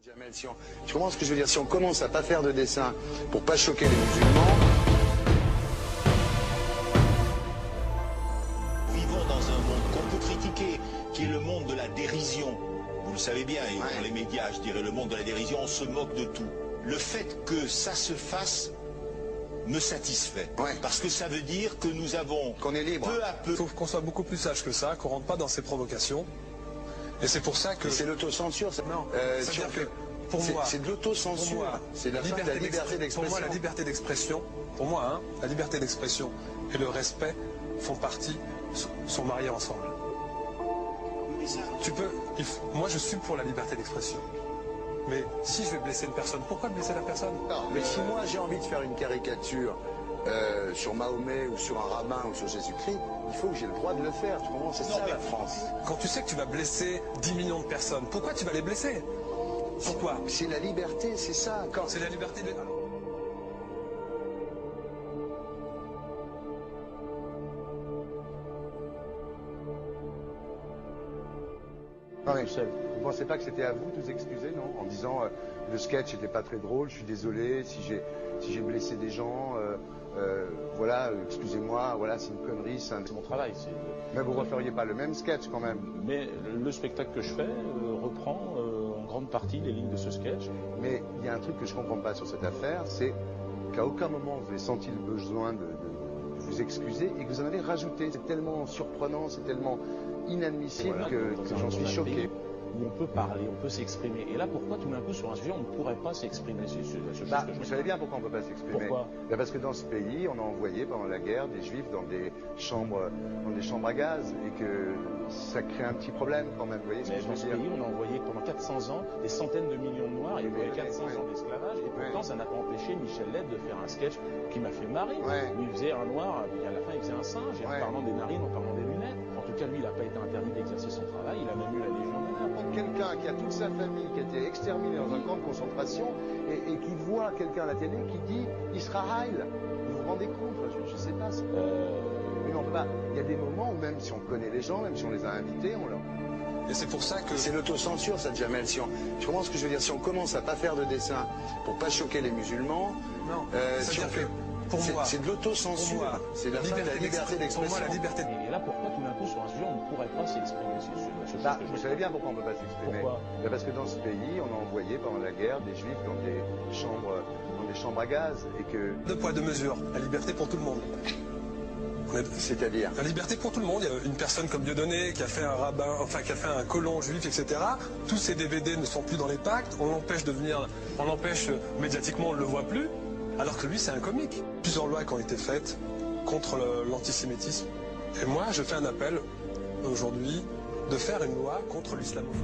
Jamel, tu comprends ce que je veux dire? Si on commence à pas faire de dessin pour pas choquer les musulmans. Vivons dans un monde qu'on peut critiquer, qui est le monde de la dérision. Vous le savez bien, et dans les médias, je dirais le monde de la dérision, on se moque de tout. Le fait que ça se fasse me satisfait. Parce que ça veut dire que nous avons, qu'on est libre. Peu à peu. Il faut qu'on soit beaucoup plus sage que ça, qu'on rentre pas dans ces provocations. Et c'est pour ça que... C'est l'autocensure, ça. Non, pour moi, c'est de l'autocensure. C'est la fin de la liberté d'expression. Pour moi, la liberté d'expression, la liberté d'expression et le respect font partie, sont mariés ensemble. Moi, je suis pour la liberté d'expression. Mais si je vais blesser une personne, pourquoi blesser la personne? Non, mais si moi j'ai envie de faire une caricature sur Mahomet ou sur un rabbin ou sur Jésus-Christ, il faut que j'ai le droit de le faire. Tu comprends? C'est ça la France. Quand tu sais que tu vas blesser 10 millions de personnes, pourquoi tu vas les blesser? Pourquoi? C'est la liberté, c'est ça. C'est la liberté de... Non mais vous ne pensez pas que c'était à vous de vous excuser, non? En disant le sketch n'était pas très drôle, je suis désolé si j'ai blessé des gens, voilà, excusez-moi, voilà, c'est une connerie, c'est mon travail. Mais vous ne referiez pas le même sketch quand même? Mais le spectacle que je fais reprend en grande partie les lignes de ce sketch. Mais il y a un truc que je ne comprends pas sur cette affaire, c'est qu'à aucun moment vous avez senti le besoin de vous excuser et que vous en avez rajouté. C'est tellement surprenant, c'est tellement inadmissible que j'en suis choqué. Où on peut parler, on peut s'exprimer. Et là, pourquoi tout d'un coup, sur un sujet, on ne pourrait pas s'exprimer? Vous savez bien pourquoi on ne peut pas s'exprimer? Pourquoi? Parce que dans ce pays, on a envoyé pendant la guerre des juifs dans des chambres à gaz et que ça crée un petit problème quand même. Vous voyez ce que je veux dire? Dans ce pays, on a envoyé pendant 400 ans des centaines de millions de Noirs, il y a eu 400 ans d'esclavage, et pourtant ça n'a pas empêché Michel Lett de faire un sketch qui m'a fait marrer, où il faisait un noir, et à la fin il faisait un singe, et en parlant des narines, en parlant des lunettes. En tout cas, lui, il n'a pas été interdit d'exercer son travail, il a même eu la Légion d'honneur. Quelqu'un qui a toute sa famille qui a été exterminée dans un camp de concentration et qui voit quelqu'un à la télé qui dit Israël, vous vous rendez compte? Je sais pas. Mais on peut pas. Il y a des moments où même si on connaît les gens, même si on les a invités, on leur... Et c'est pour ça que... C'est l'autocensure, ça, Jamel. Tu comprends ce que je veux dire? Si on commence à pas faire de dessin pour pas choquer les musulmans, non, c'est de l'autocensure. C'est la fin de la liberté d'expression. Pour moi, la liberté... Et là, pourquoi tout d'un coup, sur un sujet, on ne pourrait pas s'exprimer? Vous savez bien pourquoi on ne peut pas s'exprimer. Parce que dans ce pays, on a envoyé pendant la guerre des juifs dans des chambres à gaz et que... Deux poids, deux mesures. La liberté pour tout le monde. C'est-à-dire? La liberté pour tout le monde. Il y a une personne comme Dieudonné qui a fait un rabbin, enfin qui a fait un colon juif, etc. Tous ces DVD ne sont plus dans les pactes. On l'empêche médiatiquement, on ne le voit plus. Alors que lui, c'est un comique. Plusieurs lois qui ont été faites contre l'antisémitisme. Et moi, je fais un appel aujourd'hui de faire une loi contre l'islamophobie.